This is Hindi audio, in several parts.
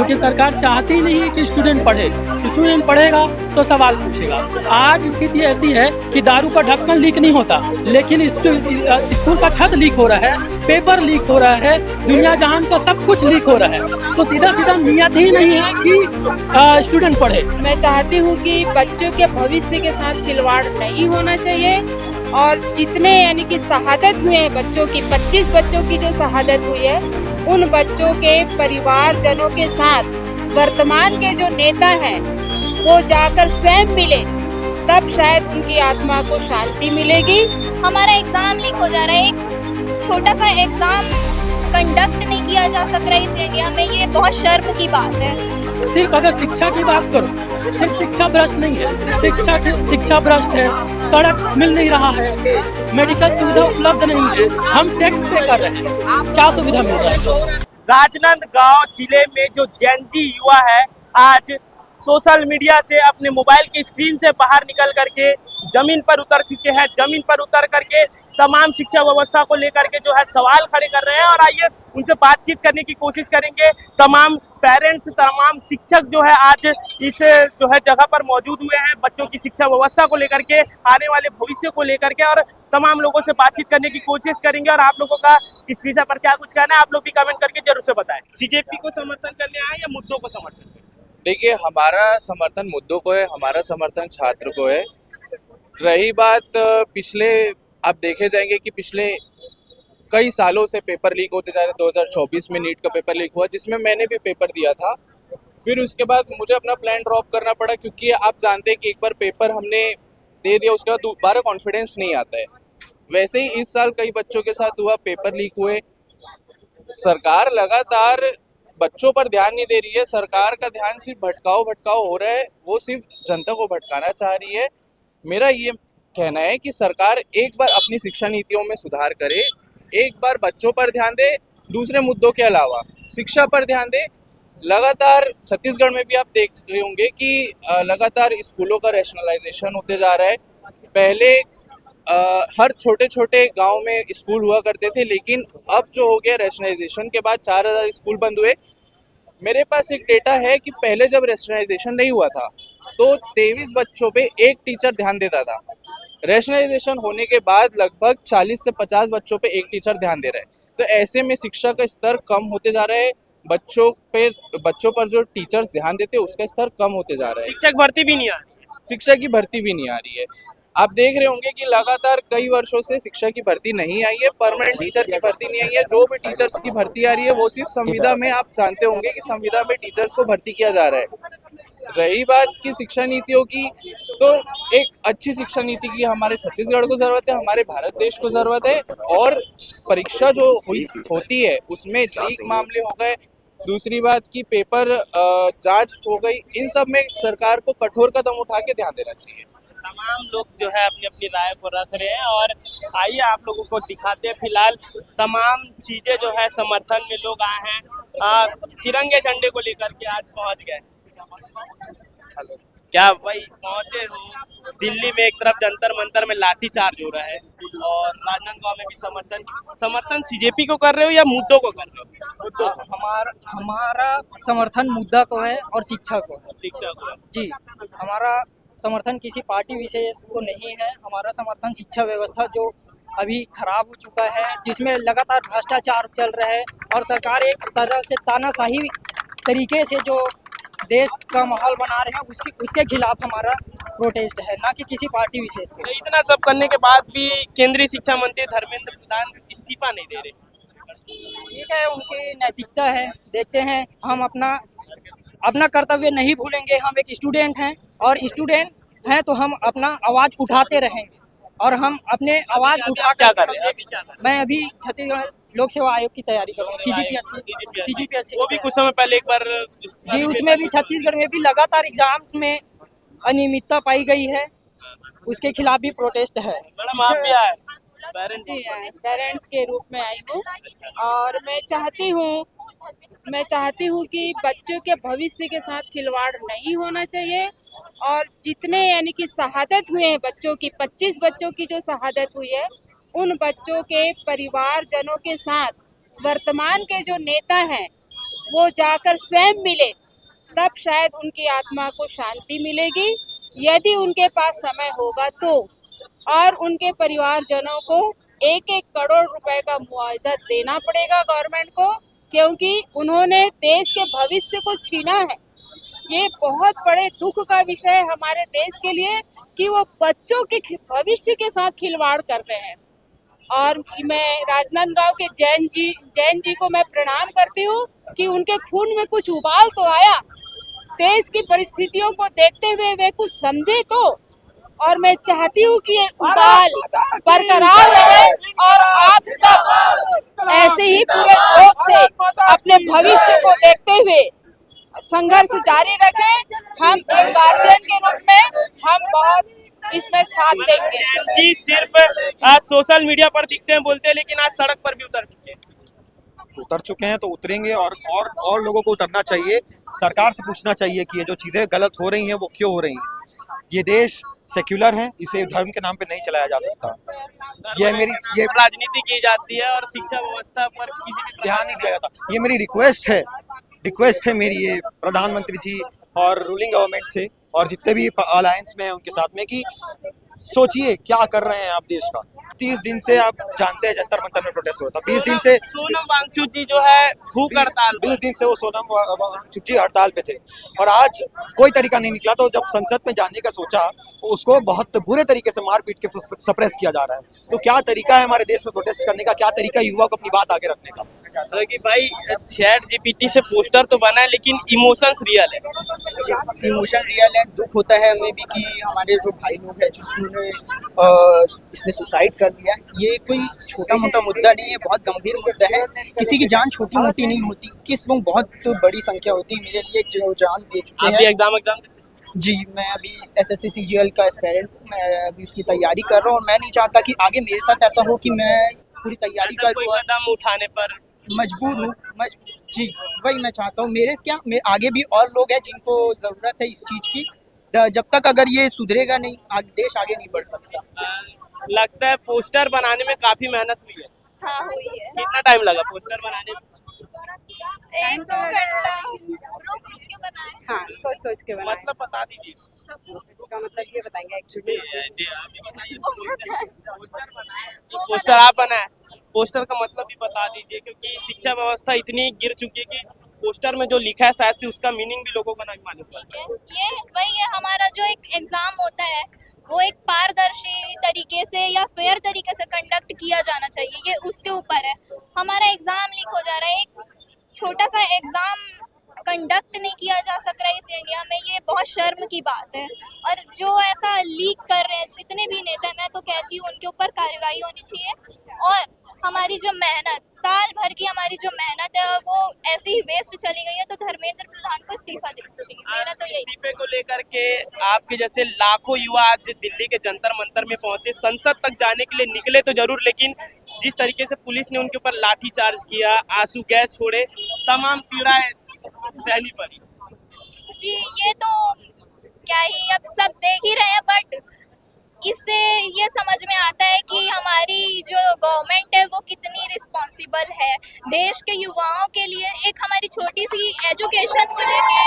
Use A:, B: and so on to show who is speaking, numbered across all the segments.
A: क्योंकि सरकार चाहती ही नहीं है कि स्टूडेंट पढ़े। स्टूडेंट पढ़ेगा तो सवाल पूछेगा। आज स्थिति ऐसी है कि दारू का ढक्कन लीक नहीं होता, लेकिन स्कूल का छत लीक हो रहा है, पेपर लीक हो रहा है, दुनिया जहान का सब कुछ लीक हो रहा है। तो सीधा सीधा नियत ही नहीं है कि स्टूडेंट पढ़े।
B: मैं चाहती हूँ कि बच्चों के भविष्य के साथ खिलवाड़ नहीं होना चाहिए और जितने यानी कि शहादत हुए हैं बच्चों की, 25 बच्चों की जो शहादत हुई है, उन बच्चों के परिवारजनों के साथ वर्तमान के जो नेता हैं वो जाकर स्वयं मिले, तब शायद उनकी आत्मा को शांति मिलेगी।
C: हमारा एग्जाम लीक हो जा रहा है, एक छोटा सा एग्जाम कंडक्ट नहीं किया जा सक रहा है इस इंडिया में, ये बहुत शर्म की बात है।
A: सिर्फ अगर शिक्षा की बात करो, सिर्फ शिक्षा भ्रष्ट नहीं है, शिक्षा भ्रष्ट है, सड़क मिल नहीं रहा है, मेडिकल सुविधा उपलब्ध नहीं है, हम टैक्स पे कर रहे हैं, क्या सुविधा मिल रहा है?
D: राजनांदगांव जिले में जो जेनजी युवा है आज सोशल मीडिया से अपने मोबाइल की स्क्रीन से बाहर निकल करके जमीन पर उतर चुके हैं। जमीन पर उतर करके तमाम शिक्षा व्यवस्था को लेकर के जो है सवाल खड़े कर रहे हैं और आइए उनसे बातचीत करने की कोशिश करेंगे। तमाम पेरेंट्स, तमाम शिक्षक जो है आज इस जो है जगह पर मौजूद हुए हैं बच्चों की शिक्षा व्यवस्था को लेकर के, आने वाले भविष्य को लेकर के, और तमाम लोगों से बातचीत करने की कोशिश करेंगे। और आप लोगों का इस विषय पर क्या कुछ कहना है, आप लोग भी कमेंट करके जरूर से बताएं। सीजेपी को समर्थन करने आए या मुद्दों को समर्थन करने?
E: देखिए, हमारा समर्थन मुद्दों को है, हमारा समर्थन छात्र को है। रही बात पिछले, आप देखे जाएंगे कि पिछले कई सालों से पेपर लीक होते जा रहे। 2024 में नीट का पेपर लीक हुआ जिसमें मैंने भी पेपर दिया था। फिर उसके बाद मुझे अपना प्लान ड्रॉप करना पड़ा क्योंकि आप जानते हैं कि एक बार पेपर हमने दे दिया उसके बाद दोबारा कॉन्फिडेंस नहीं आता है। वैसे ही इस साल कई बच्चों के साथ हुआ, पेपर लीक हुए। सरकार लगातार बच्चों पर ध्यान नहीं दे रही है। सरकार का ध्यान सिर्फ भटकाओ हो रहा है, वो सिर्फ जनता को भटकाना चाह रही है। मेरा ये कहना है कि सरकार एक बार अपनी शिक्षा नीतियों में सुधार करे, एक बार बच्चों पर ध्यान दे, दूसरे मुद्दों के अलावा शिक्षा पर ध्यान दे। लगातार छत्तीसगढ़ में भी आप देख रहे होंगे कि लगातार स्कूलों का रैशनलाइजेशन होते जा रहा है। पहले हर छोटे छोटे गांव में स्कूल हुआ करते थे, लेकिन अब जो हो गया रैशनलाइजेशन के बाद 4000 स्कूल बंद हुए। मेरे पास एक डेटा है कि पहले जब रैशनलाइजेशन नहीं हुआ था तो 23 बच्चों पे एक टीचर ध्यान देता था। रैशनलाइजेशन होने के बाद लगभग 40 से 50 बच्चों पे एक टीचर ध्यान दे रहा है। तो ऐसे में शिक्षा का स्तर कम होते जा रहा है। बच्चों पर जो टीचर्स ध्यान देते हैं उसका स्तर कम होते जा रहा है।
D: शिक्षक भर्ती भी नहीं आ रही है।
E: शिक्षा की भर्ती भी नहीं आ रही है। आप देख रहे होंगे कि लगातार कई वर्षों से शिक्षा की भर्ती नहीं आई है, परमानेंट टीचर की भर्ती नहीं आई है। जो भी टीचर्स की भर्ती आ रही है वो सिर्फ संविदा में, आप जानते होंगे कि संविदा में टीचर्स को भर्ती किया जा रहा है। रही बात की शिक्षा नीतियों की, तो एक अच्छी शिक्षा नीति की हमारे छत्तीसगढ़ को जरूरत है, हमारे भारत देश को जरूरत है। और परीक्षा जो होती है उसमें लीक मामले हो गए, दूसरी बात की पेपर जांच हो गई, इन सब में सरकार को कठोर कदम उठा के ध्यान देना चाहिए।
D: तमाम लोग जो है अपनी अपनी राय को रख रहे हैं और आइए आप लोगों को दिखाते हैं। फिलहाल तमाम चीजें जो है समर्थन में लोग आए हैं, तिरंगे झंडे को लेकर के आज पहुंच गए। क्या भाई पहुंचे हो? दिल्ली में एक तरफ जंतर मंतर में लाठी चार्ज हो रहा है और राजनांदगांव में भी समर्थन सीजेपी को कर रहे हो या मुद्दों को कर रहे हो?
F: हमारा समर्थन मुद्दा को है और शिक्षा को है।
D: शिक्षा को
F: जी, हमारा समर्थन किसी पार्टी विशेष को नहीं है। हमारा समर्थन शिक्षा व्यवस्था जो अभी खराब हो चुका है, जिसमें लगातार भ्रष्टाचार चल रहा है और सरकार एक तरह से तानाशाही तरीके से जो देश का माहौल बना रहे हैं उसके खिलाफ हमारा प्रोटेस्ट है, ना कि किसी पार्टी विशेष के।
D: इतना सब करने के बाद भी केंद्रीय शिक्षा मंत्री धर्मेंद्र प्रधान इस्तीफा नहीं दे रहे।
F: ठीक है, उनकी नैतिकता है, देखते हैं। हम अपना कर्तव्य नहीं भूलेंगे। हम एक स्टूडेंट हैं और स्टूडेंट हैं तो हम अपना आवाज़ उठाते रहेंगे और हम अपने आवाज़ उठा
D: क्या कर रहे हैं?
F: मैं अभी छत्तीसगढ़ लोक सेवा आयोग की तैयारी कर रहा हूँ, CGPSC।
D: वो भी कुछ समय पहले एक बार
F: जी, उसमें भी छत्तीसगढ़ में भी लगातार एग्जाम्स में अनियमितता पाई गई है, उसके खिलाफ भी प्रोटेस्ट है।
D: मैडम आप भी आए?
B: पेरेंट्स के रूप में आई हूँ और मैं चाहती हूँ कि बच्चों के भविष्य के साथ खिलवाड़ नहीं होना चाहिए और जितने यानी कि शहादत हुए हैं बच्चों की, 25 बच्चों की जो शहादत हुई है, उन बच्चों के परिवारजनों के साथ वर्तमान के जो नेता हैं वो जाकर स्वयं मिले, तब शायद उनकी आत्मा को शांति मिलेगी। यदि उनके पास समय होगा तो, और उनके परिवारजनों को 1-1 करोड़ रुपए का मुआवजा देना पड़ेगा गवर्नमेंट को, क्योंकि उन्होंने देश के भविष्य को छीना है। ये बहुत बड़े दुख का विषय है हमारे देश के लिए कि वो बच्चों के भविष्य के साथ खिलवाड़ कर रहे हैं। और मैं राजनांदगांव के जैन जी को मैं प्रणाम करती हूँ कि उनके खून में कुछ उबाल तो आया, देश की परिस्थितियों को देखते हुए वे कुछ समझे तो। और मैं चाहती हूँ कि ये उबाल बरकरार रहे और आप सब ऐसे ही पूरे जोश से अपने भविष्य को देखते हुए संघर्ष जारी रखें। हम एक गार्जियन के रूप में हम बहुत इसमें साथ देंगे।
D: जी सिर्फ आज सोशल मीडिया पर दिखते हैं, बोलते हैं, लेकिन आज सड़क पर भी उतर चुके हैं।
G: तो उतरेंगे और लोगों को उतरना चाहिए। सरकार से पूछना चाहिए कि ये जो चीजें गलत हो रही हैं वो क्यों हो रही हैं। ये देश सेक्युलर है, इसे धर्म के नाम पे नहीं चलाया जा सकता। ये
D: राजनीति की जाती है और शिक्षा व्यवस्था पर किसी भी
G: ध्यान नहीं दिया जाता। ये मेरी रिक्वेस्ट है मेरी ये प्रधानमंत्री जी और रूलिंग गवर्नमेंट से और जितने भी अलायंस में हैं उनके साथ में कि सोचिए क्या कर रहे हैं आप देश का। 30 दिन से आप जानते हैं जंतर मंतर में प्रोटेस्ट होता है। 20 दिन से
D: सोनम वांगचुक जी जो है भूख हड़ताल
G: 20 दिन से वो सोनम वांगचुक जी हड़ताल पे थे और आज कोई तरीका नहीं निकला। तो जब संसद में जाने का सोचा तो उसको बहुत बुरे तरीके से मार पीट के सप्रेस किया जा रहा है। तो क्या तरीका है हमारे देश में प्रोटेस्ट करने का, क्या तरीका है युवा को अपनी बात आगे रखने का?
D: कि भाई चैट जीपीटी से पोस्टर तो बना है लेकिन इमोशंस रियल है।
H: इमोशन रियल है। दुख होता है हमें भी कि हमारे जो भाई लोग हैं जिन्होंने इसमें सुसाइड कर दिया। ये कोई छोटा मोटा मुद्दा नहीं है, बहुत गंभीर मुद्दा है। किसी की जान छोटी मोटी नहीं होती, किस लोग बहुत बड़ी संख्या होती है। मेरे लिए जो जान दे चुके हैं।
D: एग्जाम
H: जी, मैं अभी SSC CGL का एस्पिरेंट हूँ, मैं अभी उसकी तैयारी कर रहा हूँ और मैं नहीं चाहता कि आगे मेरे साथ ऐसा हो कि मैं पूरी तैयारी करूँ
D: कदम उठाने पर
H: मजबूर हूँ। जी वही मैं चाहता हूँ। मेरे आगे भी और लोग हैं जिनको ज़रूरत है इस चीज़ की। जब तक अगर ये सुधरेगा नहीं, देश आगे नहीं बढ़ सकता।
D: लगता है पोस्टर बनाने में काफी मेहनत हुई है।
C: हाँ हुई है।
D: कितना टाइम लगा पोस्टर बनाने में?
C: 1-2 घंटा रुक के बनाए।
B: हाँ, सोच के बनाए।
D: मतलब बता दीजिए
B: इसका मतलब ये बताएंगे एक्चुअली।
D: जी आप भी बताइए। पोस्टर आप बनाए, पोस्टर का मतलब भी बता दीजिए, क्योंकि शिक्षा व्यवस्था इतनी गिर चुकी है कि पोस्टर में जो लिखा है शायद से उसका मीनिंग भी लोगों को नहीं मालूम।
C: ठीक है, ये वही है हमारा जो एक एग्जाम होता है वो एक पारदर्शी तरीके से या फेयर तरीके से कंडक्ट किया जाना चाहिए, ये उसके ऊपर है। हमारा एग्जाम लीक हो जा रहा है, एक छोटा सा एग्जाम कंडक्ट नहीं किया जा सक रहा है इस इंडिया में, ये बहुत शर्म की बात है। और जो ऐसा लीक कर रहे हैं जितने भी नेता, मैं तो कहती हूँ उनके ऊपर कार्रवाई होनी चाहिए। और हमारी जो मेहनत, साल भर की हमारी जो मेहनत है वो ऐसी ही वेस्ट चली गई है, तो धर्मेंद्र प्रधान को इस्तीफा देना चाहिए। मेरा तो यही।
D: इस्तीफे को लेकर के आपके जैसे लाखों युवा आज दिल्ली के जंतर मंतर में पहुंचे, संसद तक जाने के लिए निकले तो जरूर, लेकिन जिस तरीके से पुलिस ने उनके ऊपर लाठीचार्ज किया, आंसू गैस छोड़े, तमाम पीड़ाएं सहनी पड़ी।
C: जी ये तो क्या ही, अब सब देख ही रहे हैं, बट इससे ये समझ में आता है कि हमारी जो गवर्नमेंट है वो कितनी रिस्पॉन्सिबल है देश के युवाओं के लिए। एक हमारी छोटी सी एजुकेशन को लेके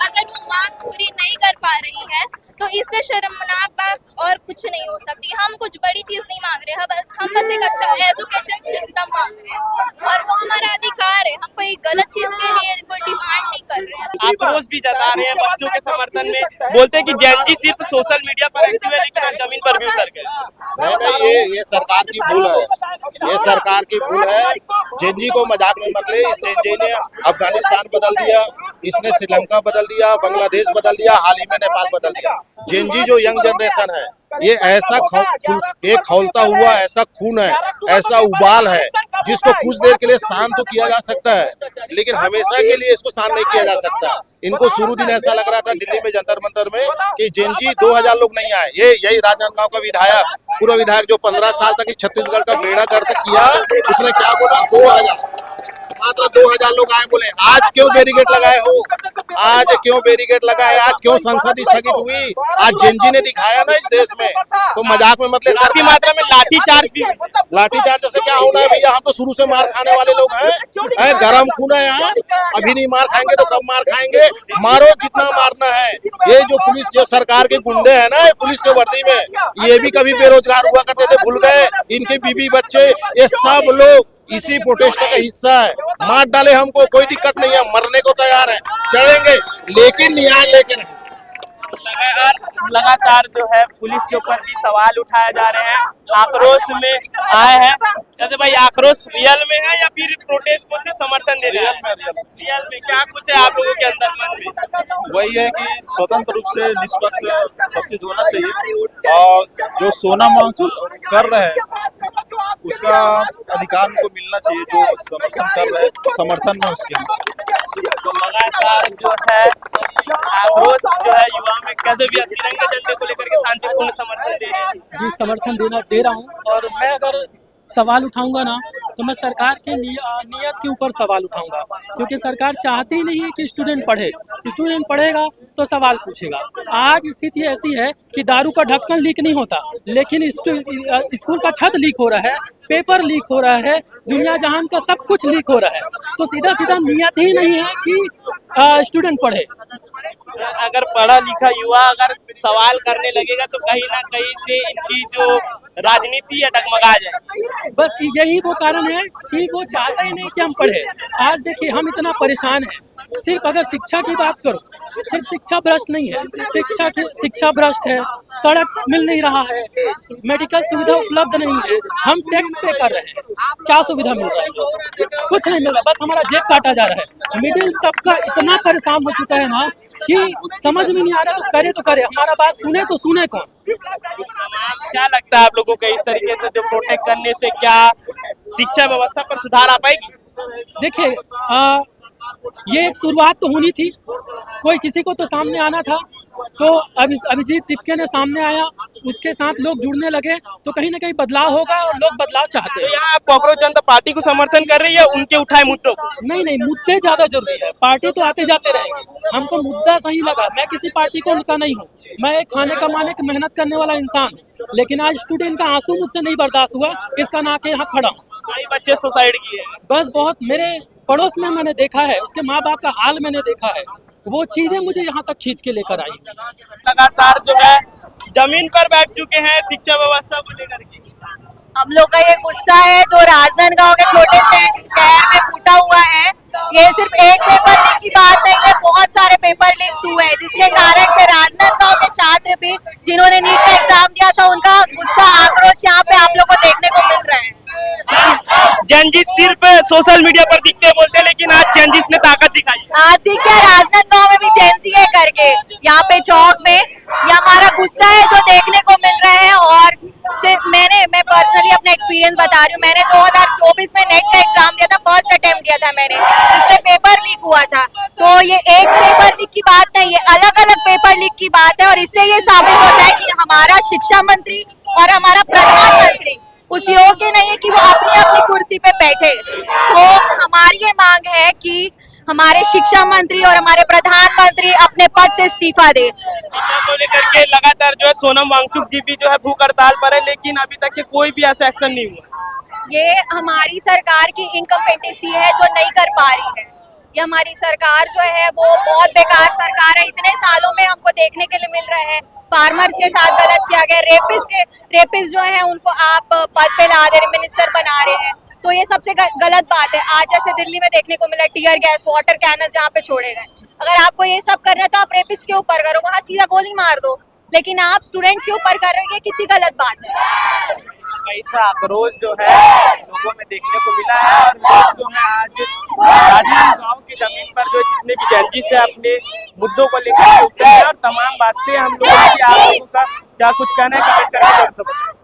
C: अगर वो मांग पूरी नहीं कर पा रही है तो इससे शर्मनाक बात और कुछ नहीं हो सकती। हम कुछ बड़ी चीज़ नहीं मांग रहे, हम बस एक अच्छा एजुकेशन सिस्टम मांग रहे हैं और वो हमारा अधिकार है। हम कोई गलत चीज़ के लिए कोई डिमांड नहीं कर रहे हैं।
D: आक्रोश भी जता रहे हैं बच्चों के समर्थन में, बोलते हैं कि जैन जी सिर्फ सोशल मीडिया पर एक्टिव है लेकिन आज जमीन पर भी उतर गए।
I: नहीं, ये सरकार की भूल है, ये सरकार की भूल है। जैन जी को मजाक में मत ले। इस जैन जी ने अफगानिस्तान बदल दिया, इसने श्रीलंका बदल दिया, बांग्लादेश बदल दिया, हाल ही में नेपाल बदल दिया। जैन जी जो यंग जनरेशन है, ये ऐसा एक खौलता हुआ ऐसा खून है, ऐसा उबाल है जिसको कुछ देर के लिए शांत तो किया जा सकता है, लेकिन हमेशा के लिए इसको शांत नहीं किया जा सकता। इनको शुरू दिन ऐसा लग रहा था दिल्ली में जंतर मंतर में कि जैन जी 2000 लोग नहीं आए। यही राजनांदगांव का विधायक, पूर्व विधायक जो 15 साल तक छत्तीसगढ़ का बेड़ा गर्क किया, उसने क्या बोला? 2000 मात्र 2000 लोग आए बोले आज क्यों बैरिकेड लगाए हो, आज क्यों बैरिकेड लगाए, आज क्यों संसद स्थगित हुई, आज जेनजी ने दिखाया ना इस देश में, तो मजाक में मतलब
D: काफी मात्रा में लाठीचार्ज भी
I: लाठीचार्ज से क्या होना है भैया, हम तो शुरू से मार खाने वाले लोग हैं, गरम खून है यार, अभी नहीं मार खाएंगे तो कब मार खाएंगे, मारो जितना मारना है। ये जो पुलिस जो सरकार के गुंडे हैं ना पुलिस के वर्दी में, ये भी कभी बेरोजगार हुआ करते थे, भूल गए, इनके बीवी बच्चे ये सब लोग इसी प्रोटेस्ट का हिस्सा है। मार डाले हमको कोई दिक्कत नहीं है, मरने को तैयार है, चढ़ेंगे लेकिन न्याय लेके नहीं।
D: लगातार जो है पुलिस के ऊपर भी सवाल उठाए जा रहे हैं, आक्रोश में आए हैं। जैसे भाई आक्रोश रियल में है या फिर प्रोटेस्ट को सिर्फ समर्थन दे रहे हैं? रियल में क्या कुछ है आप लोगों के अंदर मन में?
J: वही है कि स्वतंत्र रूप से निष्पक्ष सब चीज होना चाहिए, और जो सोना मांग कर रहे हैं उसका अधिकार उनको मिलना चाहिए, जो समर्थन कर रहे हैं समर्थन में उसके।
D: तो लगातार जो है आक्रोश जो है युवा में कैसे भी तिरंगे झंडे को लेकर के शांतिपूर्ण समर्थन दे रहे हैं।
A: जी समर्थन दे रहा हूँ, और मैं अगर सवाल उठाऊंगा ना तो मैं सरकार के नियत के ऊपर सवाल उठाऊंगा, क्योंकि सरकार चाहती ही नहीं है कि स्टूडेंट पढ़े। स्टूडेंट पढ़ेगा तो सवाल पूछेगा। आज स्थिति ऐसी है कि दारू का ढक्कन लीक नहीं होता, लेकिन स्कूल का छत लीक हो रहा है, पेपर लीक हो रहा है, दुनिया जहान का सब कुछ लीक हो रहा है। तो सीधा सीधा नियत ही नहीं है कि स्टूडेंट पढ़े।
D: अगर पढ़ा लिखा युवा अगर सवाल करने लगेगा तो कहीं ना कहीं से इनकी जो राजनीति है डगमगा जाए।
A: बस यही वो कारण है कि वो चाहते ही नहीं कि हम पढ़े। आज देखिए हम इतना परेशान हैं, सिर्फ अगर शिक्षा की बात करो, सिर्फ शिक्षा भ्रष्ट नहीं है, शिक्षा भ्रष्ट है, सड़क मिल नहीं रहा है, मेडिकल सुविधा उपलब्ध नहीं है, हम टैक्स पे कर रहे हैं, क्या सुविधा मिल रहा है? कुछ नहीं मिल रहा, बस हमारा जेब काटा जा रहा है। मिडिल तबका इतना परेशान हो चुका है ना कि समझ में नहीं आ रहा, तो करे हमारा बात सुने तो सुने कौन?
D: क्या लगता है आप लोगों को इस तरीके से जो प्रोटेक्ट करने से क्या शिक्षा व्यवस्था पर सुधार आ पाएगी?
A: देखिए ये एक शुरुआत तो होनी थी, कोई किसी को तो सामने आना था, तो अभिजीत तिपके ने सामने आया, उसके साथ लोग जुड़ने लगे, तो कहीं ना कहीं बदलाव होगा और लोग बदलाव चाहते हैं।
D: तो यहाँ आप कांग्रेस जनता पार्टी को समर्थन कर रही है उनके उठाए मुद्दों को?
A: नहीं, मुद्दे ज्यादा जरूरी है, पार्टी तो आते जाते रहेंगे, हमको मुद्दा सही लगा। मैं किसी पार्टी को उनका नहीं हूँ, मैं एक खाने कमाने की मेहनत करने वाला इंसान हूँ, लेकिन आज स्टूडेंट का आंसू मुझसे नहीं बर्दाश्त हुआ, इसका ना के यहाँ खड़ा हूँ।
D: कई बच्चे सुसाइड किए,
A: बस बहुत मेरे पड़ोस में मैंने देखा है, उसके माँ बाप का हाल मैंने देखा है, वो चीजें मुझे यहाँ तक खींच के लेकर आई।
D: लगातार जो है जमीन पर बैठ चुके हैं शिक्षा व्यवस्था को लेकर के।
K: हम लोग का ये गुस्सा है जो राजनांदगांव के छोटे से शहर में फूटा हुआ है। ये सिर्फ एक पेपर लीक की बात नहीं है, बहुत सारे पेपर लीक्स हुए हैं, जिसके कारण से राजनांदगांव के छात्र भी जिन्होंने नीट का एग्जाम दिया था, उनका गुस्सा आक्रोश यहाँ पे आप लोग को देखने को मिल रहा है।
D: जेनजी सिर्फ सोशल मीडिया पर दिखते बोलते, लेकिन आज जेनजीस ने ताकत दिखाई।
K: आज दिखे राजनांदगांव में भी जेनजी है करके, यहाँ पे चौक में, ये हमारा गुस्सा है जो देखने को मिल रहा है। और मैं पर्सनली अपना एक्सपीरियंस बता रही हूँ, मैंने 2024 में नेट का एग्जाम दिया था, फर्स्ट अटेम्प्ट दिया था मैंने, इसमें पेपर लीक हुआ था। तो ये एक पेपर लीक की बात नहीं है, अलग अलग पेपर लीक की बात है, और इससे ये साबित होता है कि हमारा शिक्षा मंत्री और हमारा प्रधानमंत्री उस योग्य नहीं है कि वो अपनी अपनी कुर्सी पे बैठे। तो हमारी ये मांग है कि हमारे शिक्षा मंत्री और हमारे प्रधानमंत्री अपने पद से इस्तीफा दे।
D: को लेकर के लगातार जो है सोनम वांगचुक जी भी जो है भूख हड़ताल पर है, लेकिन अभी तक के कोई भी ऐसा एक्शन नहीं हुआ।
K: ये हमारी सरकार की इनकम्पेटेंसी है जो नहीं कर पा रही है। ये हमारी सरकार जो है वो बहुत बेकार सरकार है। इतने सालों में हमको देखने के लिए मिल रहा है फार्मर्स के साथ गलत किया गया, रेपिस्ट जो है उनको आप पद पे ला दे रहे, मिनिस्टर बना रहे हैं, तो ये सबसे गलत बात है। आज जैसे दिल्ली में देखने को मिला टीयर गैस, वाटर कैनन जहाँ पे छोड़े गए। अगर आपको ये सब करना है तो आप रेपिस्ट के ऊपर करो, वहाँ सीधा गोली मार दो, लेकिन आप स्टूडेंट्स के ऊपर कर रहे हो, ये कितनी गलत बात है।
D: ऐसा आक्रोश जो है लोगों में देखने को मिला है, और लोग जो है आज राजनांदगांव की जमीन पर जो जितने भी जेनजी से अपने मुद्दों को लेकर उठे हैं, और तमाम बातें हम लोगों की आप लोगों का क्या कुछ कहना है कमेंट करके जरूर।